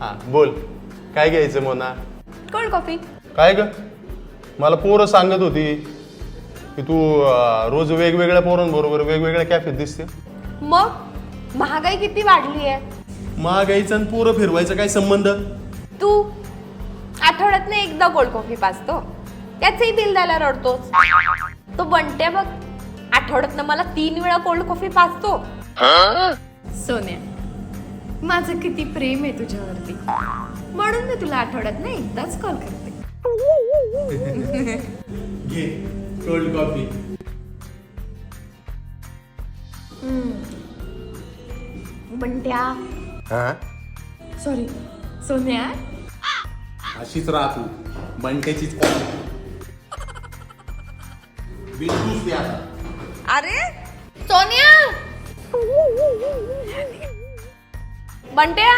हा बोल, काय घ्यायचं मोना? Cold coffee. काय ग, मला पोरं सांगत होती की तू रोज वेगवेगळ्या पोरांबरोबर वेगवेगळ्या कॅफेत दिसते. मग महागाई किती वाढली आहे. महागाईचा आणि पोरं फिरवायचा काय संबंध? तू आठवड्यातनं एकदा कोल्ड कॉफी पाजतो, त्याचंही बिल द्यायला रडतोस. तो बनते बघ, आठवड्यातनं मला 3 वेळा कोल्ड कॉफी पाजतो. सोन्या, माझं किती प्रेम आहे तुझ्यावरती, म्हणून मी तुला आठवड्यातनं एकदाच कॉल करते. घे कोल्ड कॉफी. बंट्या, हा, सॉरी सोन्या. अशीच राह तू, बंट्याचीच बिलकुल द्या. अरे सोन्या, बंट्या.